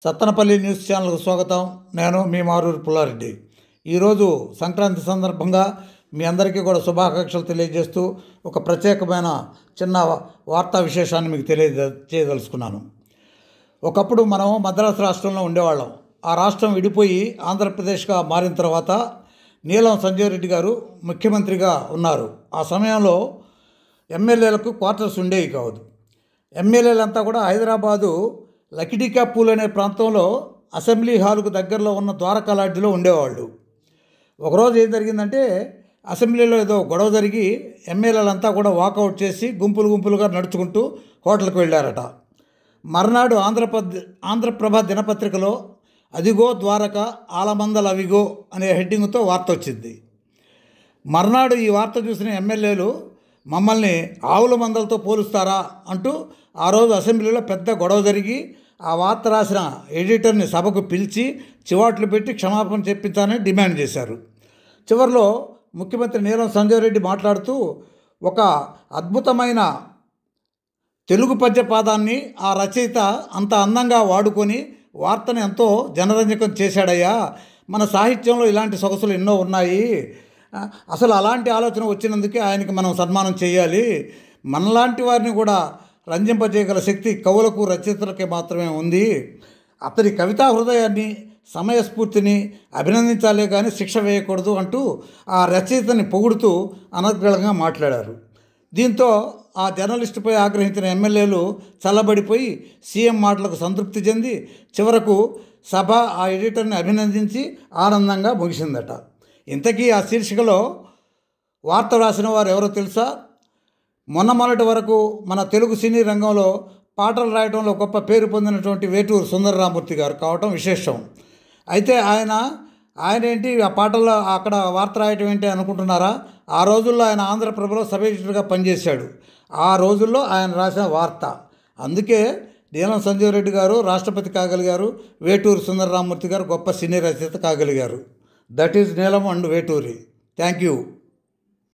Sattenapalli news ఛానల్కు స్వాగతం. నేను మీ మారూరు పుల్లారెడ్డి. ఈరోజు సంక్రాంతి సందర్భంగా మీ అందరికీ కూడా శుభాకాంక్షలు తెలియజేస్తూ ఒక ప్రత్యేకమైన చిన్న వార్తా విశేషాన్ని మీకు తెలియజేయదలుచుకున్నాను. ఒకప్పుడు మనం మద్రాసు రాష్ట్రంలో ఉండేవాళ్ళం. ఆ రాష్ట్రం విడిపోయి ఆంధ్రప్రదేశ్గా మారిన తర్వాత నీలం సంజయ్ రెడ్డి గారు ముఖ్యమంత్రిగా ఉన్నారు. ఆ సమయంలో ఎమ్మెల్యేలకు క్వార్టర్స్ ఉండేవి కాదు. ఎమ్మెల్యేలంతా కూడా హైదరాబాదు లకిడికాపూల్ అనే ప్రాంతంలో అసెంబ్లీ హాలుకు దగ్గరలో ఉన్న ద్వారకా లాడ్జిలో ఉండేవాళ్ళు. ఒకరోజు ఏం జరిగిందంటే, అసెంబ్లీలో ఏదో గొడవ జరిగి ఎమ్మెల్యేలంతా కూడా వాకౌట్ చేసి గుంపులుగా నడుచుకుంటూ హోటల్కి వెళ్ళారట. మర్నాడు ఆంధ్రప్రభ దినపత్రికలో అదిగో ద్వారక ఆలమందల అవిగో అనే హెడ్డింగ్తో వార్త వచ్చింది. మర్నాడు ఈ వార్త చూసిన ఎమ్మెల్యేలు మమ్మల్ని ఆవుల మందలతో పోలుస్తారా అంటూ ఆ రోజు అసెంబ్లీలో పెద్ద గొడవ జరిగి ఆ వార్త రాసిన ఎడిటర్ని సభకు పిలిచి చివాట్లు పెట్టి క్షమాపణ చెప్పించాలని డిమాండ్ చేశారు. చివరిలో ముఖ్యమంత్రి నీలం సంజయ్ రెడ్డి మాట్లాడుతూ, ఒక అద్భుతమైన తెలుగు పద్యపాదాన్ని ఆ రచయిత అంత అందంగా వాడుకొని వార్తను ఎంతో జనరంజకం చేశాడయ్యా. మన సాహిత్యంలో ఇలాంటి సొగసులు ఎన్నో ఉన్నాయి. అసలు అలాంటి ఆలోచన వచ్చినందుకే ఆయనకి మనం సన్మానం చేయాలి. మనలాంటి వారిని కూడా రంజింపజేయగల శక్తి కవులకు రచయితలకే మాత్రమే ఉంది. అతని కవితా హృదయాన్ని సమయస్ఫూర్తిని అభినందించాలే కానీ శిక్ష వేయకూడదు అంటూ ఆ రచయితని పొగుడుతూ అనర్గళంగా మాట్లాడారు. దీంతో ఆ జర్నలిస్టుపై ఆగ్రహించిన ఎమ్మెల్యేలు చల్లబడిపోయి సీఎం మాటలకు సంతృప్తి చెంది చివరకు సభ ఆ ఎడిటర్ని అభినందించి ఆనందంగా ముగిసిందట. ఇంతకీ ఆ శీర్షికలో వార్త రాసిన వారు ఎవరో తెలుసా? మొన్నటి వరకు మన తెలుగు సినీ రంగంలో పాటలు రాయడంలో గొప్ప పేరు పొందినటువంటి వేటూరు సుందరరామూర్తి గారు కావటం విశేషం. అయితే ఆయన ఏంటి ఆ పాటల్లో అక్కడ వార్త రాయటం ఏంటి అనుకుంటున్నారా? ఆ రోజుల్లో ఆయన ఆంధ్రప్రభలో సబ్ ఎడిటర్గా పనిచేశాడు. ఆ రోజుల్లో ఆయన రాసిన వార్త. అందుకే నీలం సంజయ్ రెడ్డి గారు రాష్ట్రపతి కాగలిగారు, వేటూరు సుందరరామూర్తి గారు గొప్ప సినీ రచయిత కాగలిగారు. That is Neelam and Veturi. Thank you.